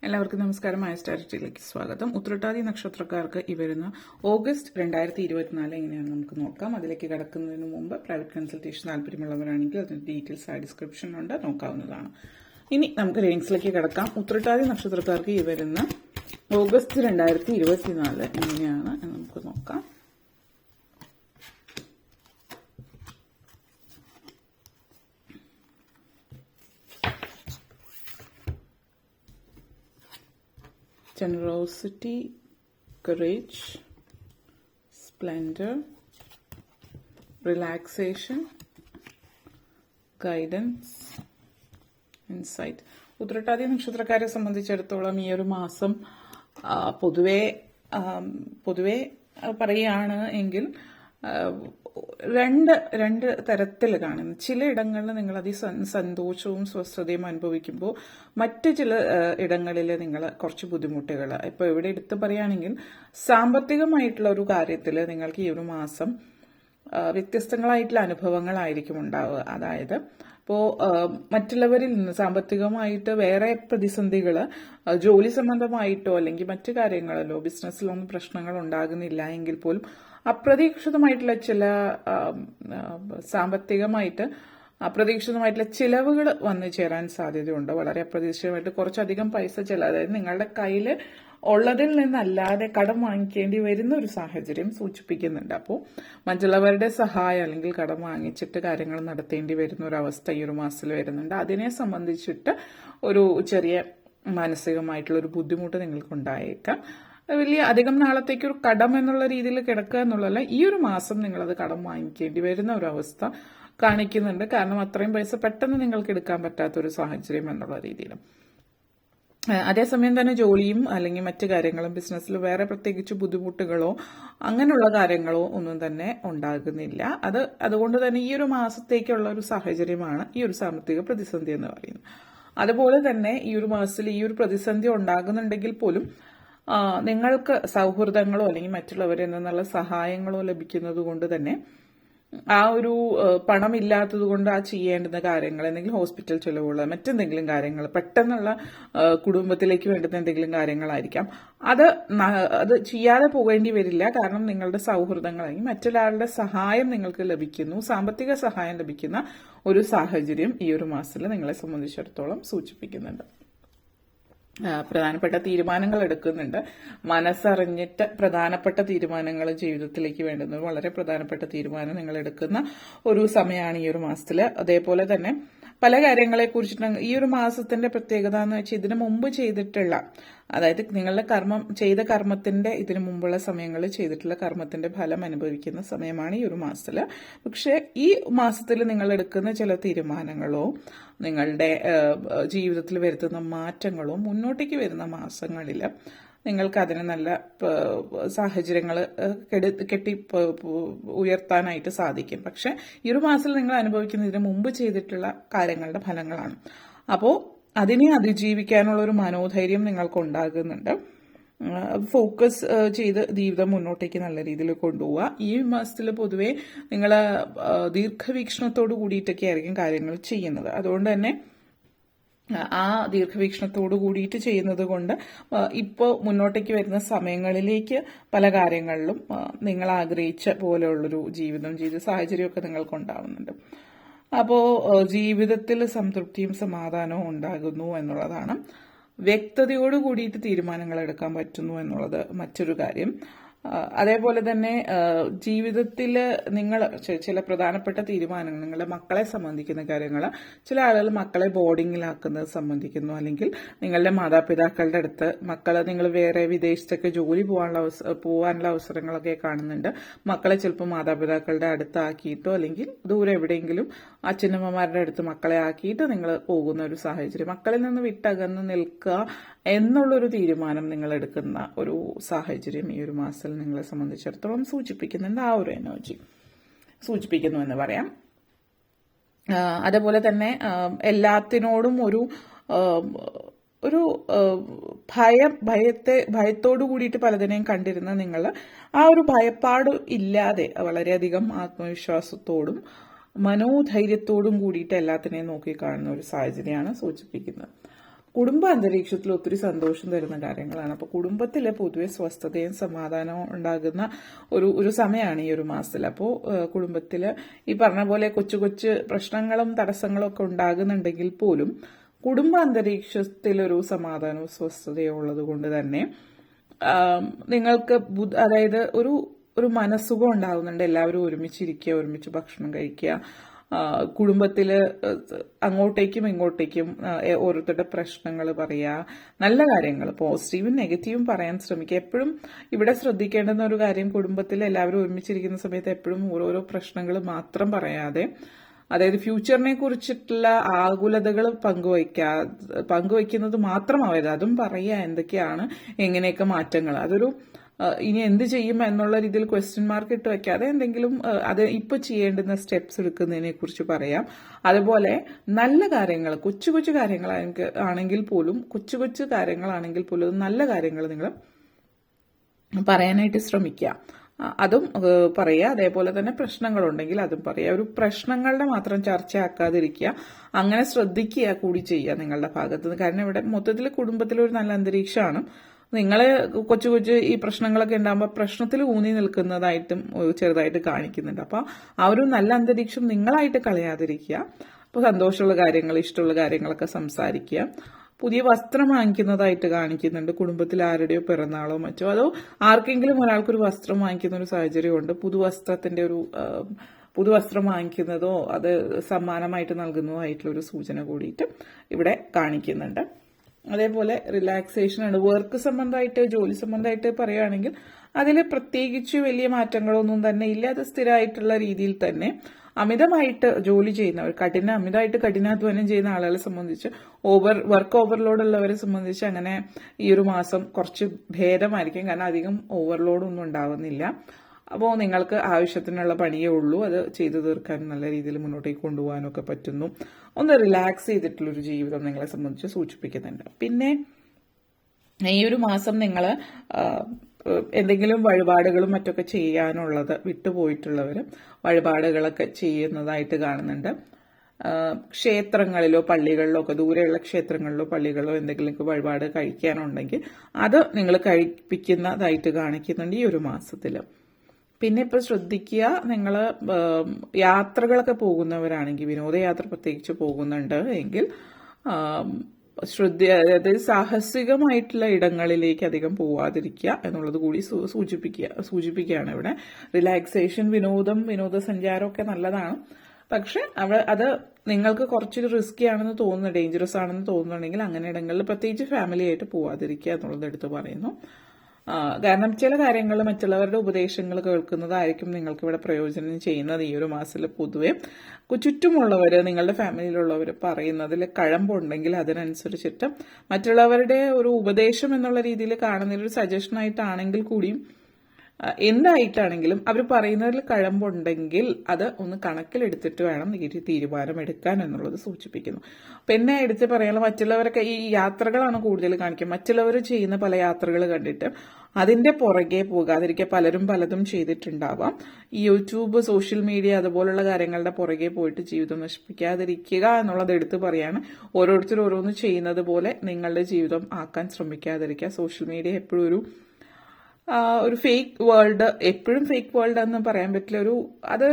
എല്ലാവർക്കും നമസ്കാരം. സ്ട്രാറ്റജിയിലേക്ക് സ്വാഗതം. ഉത്രട്ടാതി നക്ഷത്രക്കാർക്ക് ഈ വരുന്ന ഓഗസ്റ്റ് 2024 എങ്ങനെയാണ് നമുക്ക് നോക്കാം. അതിലേക്ക് കടക്കുന്നതിന് മുമ്പ് പ്രൈവറ്റ് കൺസൾട്ടേഷൻ താല്പര്യമുള്ളവരാണെങ്കിൽ അതിന്റെ ഡീറ്റെയിൽസ് ആ ഡിസ്ക്രിപ്ഷനിലുണ്ട്, നോക്കാവുന്നതാണ്. ഇനി നമുക്ക് റീഡിങ്സിലേക്ക് കടക്കാം. ഉത്രട്ടാതി നക്ഷത്രക്കാർക്ക് ഈ വരുന്ന ഓഗസ്റ്റ് 2024 എങ്ങനെയാണ് എന്ന് നമുക്ക് നോക്കാം. Generosity, courage, splendor, relaxation, guidance, insight. Uthrattathi നക്ഷത്രക്കാരെ സംബന്ധിച്ചിടത്തോളം ഈ ഒരു മാസം പൊതുവെ പറയുകയാണ് എങ്കിൽ രണ്ട് തരത്തിൽ കാണുന്നു. ചിലയിടങ്ങളിൽ നിങ്ങൾ സന്തോഷവും സ്വസ്ഥതയും അനുഭവിക്കുമ്പോൾ മറ്റു ചില ഇടങ്ങളിൽ നിങ്ങൾ കുറച്ച് ബുദ്ധിമുട്ടുകൾ, ഇപ്പോൾ ഇവിടെ എടുത്ത് പറയുകയാണെങ്കിൽ സാമ്പത്തികമായിട്ടുള്ള ഒരു കാര്യത്തിൽ നിങ്ങൾക്ക് ഈ ഒരു മാസം വ്യത്യസ്തങ്ങളായിട്ടുള്ള അനുഭവങ്ങളായിരിക്കും ഉണ്ടാവുക. അതായത് ഇപ്പോൾ മറ്റുള്ളവരിൽ നിന്ന് സാമ്പത്തികമായിട്ട് വേറെ പ്രതിസന്ധികൾ ജോലി സംബന്ധമായിട്ടോ അല്ലെങ്കിൽ മറ്റു കാര്യങ്ങളിലോ ബിസിനസ്സിലൊന്നും പ്രശ്നങ്ങൾ ഉണ്ടാകുന്നില്ല എങ്കിൽ പോലും അപ്രതീക്ഷിതമായിട്ടുള്ള ചില സാമ്പത്തികമായിട്ട് അപ്രതീക്ഷിതമായിട്ടുള്ള ചിലവുകൾ വന്നു ചേരാൻ സാധ്യതയുണ്ട്. വളരെ അപ്രതീക്ഷിതമായിട്ട് കുറച്ചധികം പൈസ അതായത് നിങ്ങളുടെ കയ്യിൽ ഉള്ളതിൽ നിന്നല്ലാതെ കടം വാങ്ങിക്കേണ്ടി വരുന്ന ഒരു സാഹചര്യം സൂചിപ്പിക്കുന്നുണ്ട്. അപ്പോൾ മറ്റുള്ളവരുടെ സഹായം അല്ലെങ്കിൽ കടം വാങ്ങിച്ചിട്ട് കാര്യങ്ങൾ നടത്തേണ്ടി വരുന്ന ഒരു അവസ്ഥ ഈ ഒരു മാസത്തിൽ വരുന്നുണ്ട്. അതിനെ സംബന്ധിച്ചിട്ട് ഒരു ചെറിയ മാനസികമായിട്ടുള്ള ഒരു ബുദ്ധിമുട്ട് നിങ്ങൾക്കുണ്ടായേക്കാം. വലിയ അധികം നാളത്തേക്ക് ഒരു കടം എന്നുള്ള രീതിയിൽ കിടക്കുക എന്നുള്ളതല്ല, ഈ ഒരു മാസം നിങ്ങളത് കടം വാങ്ങിക്കേണ്ടി വരുന്ന ഒരു അവസ്ഥ കാണിക്കുന്നുണ്ട്. കാരണം അത്രയും പൈസ പെട്ടെന്ന് നിങ്ങൾക്ക് എടുക്കാൻ പറ്റാത്തൊരു സാഹചര്യം എന്നുള്ള രീതിയിലും. അതേസമയം തന്നെ ജോലിയും അല്ലെങ്കിൽ മറ്റു കാര്യങ്ങളും ബിസിനസ്സിൽ വേറെ പ്രത്യേകിച്ച് ബുദ്ധിമുട്ടുകളോ അങ്ങനെയുള്ള കാര്യങ്ങളോ ഒന്നും തന്നെ ഉണ്ടാകുന്നില്ല. അതുകൊണ്ട് തന്നെ ഈ ഒരു മാസത്തേക്കുള്ള ഒരു സാഹചര്യമാണ് ഈ ഒരു സാമ്പത്തിക പ്രതിസന്ധി എന്ന് പറയുന്നത്. അതുപോലെ തന്നെ ഈ ഒരു മാസത്തിൽ ഈ ഒരു പ്രതിസന്ധി ഉണ്ടാകുന്നുണ്ടെങ്കിൽ പോലും നിങ്ങൾക്ക് സൗഹൃദങ്ങളോ അല്ലെങ്കിൽ മറ്റുള്ളവരിൽ നിന്നുള്ള സഹായങ്ങളോ ലഭിക്കുന്നത് കൊണ്ട് തന്നെ ആ ഒരു പണമില്ലാത്തത് കൊണ്ട് ആ ചെയ്യേണ്ടുന്ന കാര്യങ്ങൾ, എന്തെങ്കിലും ഹോസ്പിറ്റൽ ചെലവുകൾ, മറ്റെന്തെങ്കിലും കാര്യങ്ങൾ, പെട്ടെന്നുള്ള കുടുംബത്തിലേക്ക് വേണ്ടുന്ന എന്തെങ്കിലും കാര്യങ്ങളായിരിക്കാം, അത് ചെയ്യാതെ പോകേണ്ടി വരില്ല. കാരണം നിങ്ങളുടെ സൗഹൃദങ്ങൾ അല്ലെങ്കിൽ മറ്റൊരാളുടെ സഹായം നിങ്ങൾക്ക് ലഭിക്കുന്നു, സാമ്പത്തിക സഹായം ലഭിക്കുന്ന ഒരു സാഹചര്യം ഈ ഒരു മാസത്തിൽ നിങ്ങളെ സംബന്ധിച്ചിടത്തോളം സൂചിപ്പിക്കുന്നുണ്ട്. പ്രധാനപ്പെട്ട തീരുമാനങ്ങൾ എടുക്കുന്നുണ്ട്. മനസ്സറിഞ്ഞിട്ട് പ്രധാനപ്പെട്ട തീരുമാനങ്ങൾ ജീവിതത്തിലേക്ക് വേണ്ടുന്നത് വളരെ പ്രധാനപ്പെട്ട തീരുമാനം നിങ്ങൾ എടുക്കുന്ന ഒരു സമയമാണ് ഈ ഒരു മാസത്തിൽ. അതേപോലെ തന്നെ പല കാര്യങ്ങളെ കുറിച്ചിട്ട് ഈ ഒരു മാസത്തിന്റെ പ്രത്യേകത എന്ന് വെച്ചാൽ ഇതിനു മുമ്പ് ചെയ്തിട്ടുള്ള, അതായത് നിങ്ങളുടെ ചെയ്ത കർമ്മത്തിന്റെ ഇതിനു മുമ്പുള്ള സമയങ്ങളിൽ ചെയ്തിട്ടുള്ള കർമ്മത്തിന്റെ ഫലം അനുഭവിക്കുന്ന സമയമാണ് ഈ ഒരു മാസത്തിൽ. പക്ഷെ ഈ മാസത്തിൽ നിങ്ങൾ എടുക്കുന്ന ചില തീരുമാനങ്ങളോ നിങ്ങളുടെ ജീവിതത്തിൽ വരുത്തുന്ന മാറ്റങ്ങളോ മുന്നോട്ടേക്ക് വരുന്ന മാസങ്ങളിൽ നിങ്ങൾക്ക് അതിന് നല്ല സാഹചര്യങ്ങൾ കെട്ടി ഉയർത്താനായിട്ട് സാധിക്കും. പക്ഷെ ഈ ഒരു മാസത്തിൽ നിങ്ങൾ അനുഭവിക്കുന്നതിന് മുമ്പ് ചെയ്തിട്ടുള്ള കാര്യങ്ങളുടെ ഫലങ്ങളാണ്. അപ്പോൾ അതിനെ അതിജീവിക്കാനുള്ള ഒരു മനോധൈര്യം നിങ്ങൾക്ക് ഉണ്ടാകുന്നുണ്ട്. ഫോക്കസ് ചെയ്ത് ജീവിതം മുന്നോട്ടേക്ക് നല്ല രീതിയിൽ കൊണ്ടുപോവുക. ഈ മാസത്തിൽ പൊതുവെ നിങ്ങൾ ദീർഘവീക്ഷണത്തോട് കൂടിയിട്ടൊക്കെ ആയിരിക്കും കാര്യങ്ങൾ ചെയ്യുന്നത്. അതുകൊണ്ട് തന്നെ ആ ദീർഘവീക്ഷണത്തോട് കൂടിയിട്ട് ചെയ്യുന്നത് കൊണ്ട് ഇപ്പോൾ മുന്നോട്ടേക്ക് വരുന്ന സമയങ്ങളിലേക്ക് പല കാര്യങ്ങളിലും നിങ്ങൾ ആഗ്രഹിച്ച പോലെയുള്ളൊരു ജീവിത സാഹചര്യമൊക്കെ നിങ്ങൾക്ക് ഉണ്ടാവുന്നുണ്ട്. അപ്പോൾ ജീവിതത്തിൽ സംതൃപ്തിയും സമാധാനവും ഉണ്ടാകുന്നു എന്നുള്ളതാണ്. വ്യക്തതയോട് കൂടിയിട്ട് തീരുമാനങ്ങൾ എടുക്കാൻ പറ്റുന്നു എന്നുള്ളത് മറ്റൊരു കാര്യം. അതേപോലെ തന്നെ ജീവിതത്തിൽ നിങ്ങൾ ചില പ്രധാനപ്പെട്ട തീരുമാനങ്ങൾ, നിങ്ങളുടെ മക്കളെ സംബന്ധിക്കുന്ന കാര്യങ്ങൾ, ചില ആളുകൾ മക്കളെ ബോർഡിങ്ങിലാക്കുന്നത് സംബന്ധിക്കുന്നു, അല്ലെങ്കിൽ നിങ്ങളുടെ മാതാപിതാക്കളുടെ അടുത്ത് നിങ്ങൾ വേറെ വിദേശത്തൊക്കെ ജോലി പോകാനുള്ള അവസരങ്ങളൊക്കെ കാണുന്നുണ്ട്. മക്കളെ ചിലപ്പോൾ മാതാപിതാക്കളുടെ അടുത്താക്കിയിട്ടോ അല്ലെങ്കിൽ ദൂരെ എവിടെയെങ്കിലും അച്ഛനമ്മമാരുടെ അടുത്ത് മക്കളെ ആക്കിയിട്ട് നിങ്ങൾ പോകുന്ന ഒരു സാഹചര്യം, മക്കളിൽ നിന്ന് വിട്ടകന്ന് നിൽക്കുക എന്നുള്ളൊരു തീരുമാനം നിങ്ങൾ എടുക്കുന്ന ഒരു സാഹചര്യം ഈ ഒരു മാസത്തിൽ നിങ്ങളെ സംബന്ധിച്ചിടത്തോളം സൂചിപ്പിക്കുന്നുണ്ട്. ആ ഒരു എനർജി സൂചിപ്പിക്കുന്നു എന്ന് പറയാം. അതേപോലെ തന്നെ എല്ലാത്തിനോടും ഒരു ഭയത്തോടു കൂടിയിട്ട് പലതിനെയും കണ്ടിരുന്ന നിങ്ങൾ ആ ഒരു ഭയപ്പാട് ഇല്ലാതെ വളരെയധികം ആത്മവിശ്വാസത്തോടും മനോധൈര്യത്തോടും കൂടിയിട്ട് എല്ലാത്തിനെയും നോക്കിക്കാണുന്ന ഒരു സാഹചര്യമാണ് സൂചിപ്പിക്കുന്നത്. കുടുംബ അന്തരീക്ഷത്തിൽ ഒത്തിരി സന്തോഷം തരുന്ന കാര്യങ്ങളാണ്. അപ്പോൾ കുടുംബത്തിൽ പൊതുവെ സ്വസ്ഥതയും സമാധാനവും ഉണ്ടാകുന്ന ഒരു സമയമാണ് ഈ ഒരു മാസത്തിൽ. അപ്പോൾ കുടുംബത്തിൽ ഈ പറഞ്ഞ പോലെ കൊച്ചു കൊച്ചു പ്രശ്നങ്ങളും തടസ്സങ്ങളും ഒക്കെ ഉണ്ടാകുന്നുണ്ടെങ്കിൽ പോലും കുടുംബ അന്തരീക്ഷത്തിലൊരു സമാധാനവും സ്വസ്ഥതയും ഉള്ളത് കൊണ്ട് തന്നെ നിങ്ങൾക്ക് അതായത് ഒരു മനസ്സുഖം ഉണ്ടാകുന്നുണ്ട്. എല്ലാവരും ഒരുമിച്ചിരിക്കുക, ഒരുമിച്ച് ഭക്ഷണം കഴിക്കുക, കുടുംബത്തിൽ അങ്ങോട്ടേക്കും ഇങ്ങോട്ടേക്കും ഓരോരുത്തരുടെ പ്രശ്നങ്ങൾ പറയുക, നല്ല കാര്യങ്ങൾ പോസിറ്റീവും നെഗറ്റീവും പറയാൻ ശ്രമിക്കുക. എപ്പോഴും ഇവിടെ ശ്രദ്ധിക്കേണ്ടുന്ന ഒരു കാര്യം, കുടുംബത്തിൽ എല്ലാവരും ഒരുമിച്ചിരിക്കുന്ന സമയത്ത് എപ്പോഴും ഓരോരോ പ്രശ്നങ്ങൾ മാത്രം പറയാതെ, അതായത് ഫ്യൂച്ചറിനെ കുറിച്ചിട്ടുള്ള ആകുലതകൾ പങ്കുവയ്ക്കുന്നത് മാത്രമാവരുത്. അതും പറയുക എന്തൊക്കെയാണ്, എങ്ങനെയൊക്കെ മാറ്റങ്ങൾ, അതൊരു ഇനി എന്ത് ചെയ്യും എന്നുള്ള രീതിയിൽ ക്വസ്റ്റ്യൻ മാർക്ക് ഇട്ട് വെക്കാതെ എന്തെങ്കിലും അത് ഇപ്പൊ ചെയ്യേണ്ടുന്ന സ്റ്റെപ്സ് എടുക്കുന്നതിനെ കുറിച്ച് പറയാം. അതുപോലെ നല്ല കാര്യങ്ങൾ, കൊച്ചു കൊച്ചു കാര്യങ്ങളാണെങ്കിൽ പോലും നല്ല കാര്യങ്ങൾ നിങ്ങൾ പറയാനായിട്ട് ശ്രമിക്കുക. അതും പറയുക. അതേപോലെ തന്നെ പ്രശ്നങ്ങളുണ്ടെങ്കിൽ അതും പറയുക. ഒരു പ്രശ്നങ്ങളുടെ മാത്രം ചർച്ചയാക്കാതിരിക്കുക, അങ്ങനെ ശ്രദ്ധിക്കുക കൂടി ചെയ്യുക നിങ്ങളുടെ ഭാഗത്തുനിന്ന്. കാരണം ഇവിടെ മൊത്തത്തിൽ കുടുംബത്തിലൊരു നല്ല അന്തരീക്ഷമാണ്. നിങ്ങൾ കൊച്ചു കൊച്ചു ഈ പ്രശ്നങ്ങളൊക്കെ ഉണ്ടാകുമ്പോൾ പ്രശ്നത്തിൽ ഊന്നി നിൽക്കുന്നതായിട്ടും ചെറുതായിട്ട് കാണിക്കുന്നുണ്ട്. അപ്പോൾ ആ ഒരു നല്ല അന്തരീക്ഷം നിങ്ങളായിട്ട് കളയാതിരിക്കുക. അപ്പോൾ സന്തോഷമുള്ള കാര്യങ്ങൾ, ഇഷ്ടമുള്ള കാര്യങ്ങളൊക്കെ സംസാരിക്കുക. പുതിയ വസ്ത്രം വാങ്ങിക്കുന്നതായിട്ട് കാണിക്കുന്നുണ്ട്. കുടുംബത്തിൽ ആരുടെയോ പിറന്നാളോ മറ്റോ, അതോ ആർക്കെങ്കിലും ഒരാൾക്കൊരു വസ്ത്രം വാങ്ങിക്കുന്ന ഒരു സാഹചര്യമുണ്ട്. പുതുവസ്ത്രം വാങ്ങിക്കുന്നതോ അത് സമ്മാനമായിട്ട് നൽകുന്നതോ ആയിട്ടുള്ള ഒരു സൂചന കൂടിയിട്ട് ഇവിടെ കാണിക്കുന്നുണ്ട്. അതേപോലെ റിലാക്സേഷൻ ആണ്. വർക്ക് സംബന്ധമായിട്ട്, ജോലി സംബന്ധമായിട്ട് പറയുകയാണെങ്കിൽ അതിൽ പ്രത്യേകിച്ച് വലിയ മാറ്റങ്ങളൊന്നും തന്നെ ഇല്ല. അത് സ്ഥിരമായിട്ടുള്ള രീതിയിൽ തന്നെ അമിതമായിട്ട് ജോലി ചെയ്യുന്നവർ, അമിതമായിട്ട് കഠിനാധ്വാനം ചെയ്യുന്ന ആളുകളെ സംബന്ധിച്ച്, വർക്ക് ഓവർലോഡ് ഉള്ളവരെ സംബന്ധിച്ച് അങ്ങനെ ഈ ഒരു മാസം കുറച്ച് ഭേദമായിരിക്കും. കാരണം അധികം ഓവർലോഡൊന്നും ഉണ്ടാവുന്നില്ല. അപ്പോൾ നിങ്ങൾക്ക് ആവശ്യത്തിനുള്ള പണിയേ ഉള്ളൂ. അത് ചെയ്തു തീർക്കാൻ നല്ല രീതിയിൽ മുന്നോട്ടേക്ക് കൊണ്ടുപോകാനൊക്കെ പറ്റുന്നു. ഒന്ന് റിലാക്സ് ചെയ്തിട്ടുള്ളൊരു ജീവിതം നിങ്ങളെ സംബന്ധിച്ച് സൂചിപ്പിക്കുന്നുണ്ട്. പിന്നെ ഈ ഒരു മാസം നിങ്ങൾ എന്തെങ്കിലും വഴിപാടുകളും മറ്റൊക്കെ ചെയ്യാനുള്ളത് വിട്ടുപോയിട്ടുള്ളവർ വഴിപാടുകളൊക്കെ ചെയ്യുന്നതായിട്ട് കാണുന്നുണ്ട്. ക്ഷേത്രങ്ങളിലോ പള്ളികളിലോ ഒക്കെ, ദൂരെയുള്ള ക്ഷേത്രങ്ങളിലോ പള്ളികളിലോ എന്തെങ്കിലും വഴിപാട് കഴിക്കാനുണ്ടെങ്കിൽ അത് നിങ്ങൾ കഴിപ്പിക്കുന്നതായിട്ട് കാണിക്കുന്നുണ്ട് ഈ ഒരു മാസത്തിൽ. പിന്നെ ഇപ്പോൾ ശ്രദ്ധിക്കുക, നിങ്ങൾ യാത്രകളൊക്കെ പോകുന്നവരാണെങ്കിൽ, വിനോദയാത്ര പ്രത്യേകിച്ച് പോകുന്നുണ്ട് എങ്കിൽ അതായത് സാഹസികമായിട്ടുള്ള ഇടങ്ങളിലേക്ക് അധികം പോവാതിരിക്കുക എന്നുള്ളത് കൂടി സൂചിപ്പിക്കുകയാണ് ഇവിടെ. റിലാക്സേഷൻ, വിനോദസഞ്ചാരമൊക്കെ നല്ലതാണ്. പക്ഷെ അത് നിങ്ങൾക്ക് കുറച്ചൊരു റിസ്കി ആണെന്ന് തോന്നുന്നു, ഡേഞ്ചറസ് ആണെന്ന് തോന്നുന്നുണ്ടെങ്കിൽ അങ്ങനെ ഇടങ്ങളിൽ പ്രത്യേകിച്ച് ഫാമിലി ആയിട്ട് പോവാതിരിക്കുക എന്നുള്ളത് എടുത്ത് പറയുന്നു. കാരണം ചില കാര്യങ്ങൾ മറ്റുള്ളവരുടെ ഉപദേശങ്ങൾ കേൾക്കുന്നതായിരിക്കും നിങ്ങൾക്ക് ഇവിടെ പ്രയോജനം ചെയ്യുന്നത് ഈ ഒരു മാസത്തിൽ. പൊതുവെ ചുറ്റുമുള്ളവർ, നിങ്ങളുടെ ഫാമിലിയിലുള്ളവർ പറയുന്നതിൽ കഴമ്പുണ്ടെങ്കിൽ അതിനനുസരിച്ചിട്ട് മറ്റുള്ളവരുടെ ഒരു ഉപദേശം എന്നുള്ള രീതിയിൽ കാണുന്നതിലൊരു സജഷനായിട്ടാണെങ്കിൽ കൂടിയും എന്തായിട്ടാണെങ്കിലും അവർ പറയുന്നതിൽ കഴമ്പുണ്ടെങ്കിൽ അത് ഒന്ന് കണക്കിലെടുത്തിട്ട് വേണം തീരുമാനമെടുക്കാൻ എന്നുള്ളത് സൂചിപ്പിക്കുന്നു. പിന്നെ എടുത്ത് പറയാനുള്ള, മറ്റുള്ളവരൊക്കെ ഈ യാത്രകളാണ് കൂടുതൽ കാണിക്കുക. മറ്റുള്ളവർ ചെയ്യുന്ന പല യാത്രകൾ കണ്ടിട്ട് അതിന്റെ പുറകെ പോകാതിരിക്കുക. പലരും പലതും ചെയ്തിട്ടുണ്ടാവാം. ഈ യൂട്യൂബ്, സോഷ്യൽ മീഡിയ അതുപോലുള്ള കാര്യങ്ങളുടെ പുറകെ പോയിട്ട് ജീവിതം നശിപ്പിക്കാതിരിക്കുക എന്നുള്ളത് എടുത്ത് പറയാണ്. ഓരോരുത്തർ ഓരോന്ന് ചെയ്യുന്നത് പോലെ നിങ്ങളുടെ ജീവിതം ആക്കാൻ ശ്രമിക്കാതിരിക്കുക. സോഷ്യൽ മീഡിയ എപ്പോഴും ഒരു ഫേക്ക് വേൾഡ്, എപ്പോഴും ഫേക്ക് വേൾഡ് എന്ന് പറയാൻ പറ്റില്ല. അത്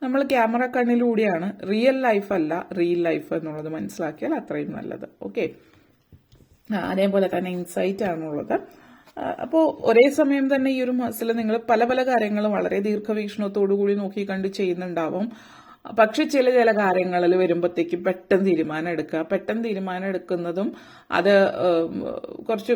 നമ്മൾ ക്യാമറ കണ്ണിലൂടെയാണ്, റിയൽ ലൈഫ് അല്ല റിയൽ ലൈഫ് എന്നുള്ളത് മനസ്സിലാക്കിയാൽ അത്രയും നല്ലത്. ഓക്കെ, അതേപോലെ തന്നെ ഇൻസൈറ്റ് ആണുള്ളത്. അപ്പോൾ ഒരേ സമയം തന്നെ ഈ ഒരു മാസത്തിൽ നിങ്ങൾ പല പല കാര്യങ്ങളും വളരെ ദീർഘവീക്ഷണത്തോടു കൂടി നോക്കി കണ്ട് ചെയ്യുന്നുണ്ടാവും. പക്ഷെ ചില കാര്യങ്ങളിൽ വരുമ്പോഴത്തേക്കും പെട്ടെന്ന് തീരുമാനം എടുക്കുന്നതും അത് കുറച്ച്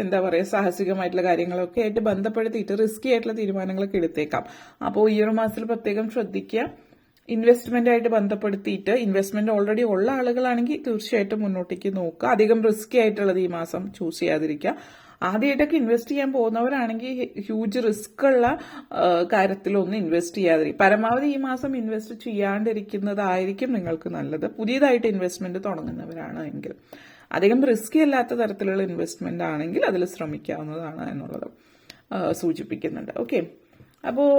എന്താ പറയുക, സാഹസികമായിട്ടുള്ള കാര്യങ്ങളൊക്കെ ആയിട്ട് ബന്ധപ്പെടുത്തിയിട്ട് റിസ്കി ആയിട്ടുള്ള തീരുമാനങ്ങളൊക്കെ എടുത്തേക്കാം. അപ്പോൾ ഈ ഒരു മാസത്തിൽ പ്രത്യേകം ശ്രദ്ധിക്കുക. ഇൻവെസ്റ്റ്മെന്റ് ആയിട്ട് ബന്ധപ്പെടുത്തിയിട്ട്, ഇൻവെസ്റ്റ്മെന്റ് ഓൾറെഡി ഉള്ള ആളുകളാണെങ്കിൽ തീർച്ചയായിട്ടും മുന്നോട്ടേക്ക് നോക്കുക. അധികം റിസ്കി ആയിട്ടുള്ളത് ഈ മാസം ചൂസ് ചെയ്യാതിരിക്കുക. ആദ്യമായിട്ടൊക്കെ ഇൻവെസ്റ്റ് ചെയ്യാൻ പോകുന്നവരാണെങ്കിൽ ഹ്യൂജ് റിസ്ക് ഉള്ള കാര്യത്തിലൊന്നും ഇൻവെസ്റ്റ് ചെയ്യാതിരിക്കും. പരമാവധി ഈ മാസം ഇൻവെസ്റ്റ് ചെയ്യാണ്ടിരിക്കുന്നതായിരിക്കും നിങ്ങൾക്ക് നല്ലത്. പുതിയതായിട്ട് ഇൻവെസ്റ്റ്മെന്റ് തുടങ്ങുന്നവരാണ് എങ്കിൽ. അധികം റിസ്കി അല്ലാത്ത തരത്തിലുള്ള ഇൻവെസ്റ്റ്മെന്റ് ആണെങ്കിൽ അതിൽ ശ്രമിക്കാവുന്നതാണ് എന്നുള്ളത് സൂചിപ്പിക്കുന്നുണ്ട്. ഓക്കെ, അപ്പോൾ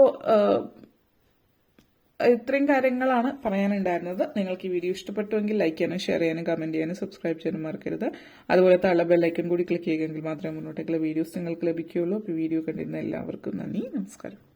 ഇത്രയും കാര്യങ്ങളാണ് പറയാനുണ്ടായിരുന്നത്. നിങ്ങൾക്ക് ഈ വീഡിയോ ഇഷ്ടപ്പെട്ടുവെങ്കിൽ ലൈക്ക് ചെയ്യാനും ഷെയർ ചെയ്യാനും കമന്റ് ചെയ്യാനും സബ്സ്ക്രൈബ് ചെയ്യാനും മറക്കരുത്. അതുപോലെ താഴെ ബെല്ലൈക്കൺ കൂടി ക്ലിക്ക് ചെയ്യുമെങ്കിൽ മാത്രമേ മുന്നോട്ടേക്കുള്ള വീഡിയോസ് നിങ്ങൾക്ക് ലഭിക്കുകയുള്ളൂ. അപ്പോൾ വീഡിയോ കണ്ടിരുന്ന എല്ലാവർക്കും നന്ദി, നമസ്കാരം.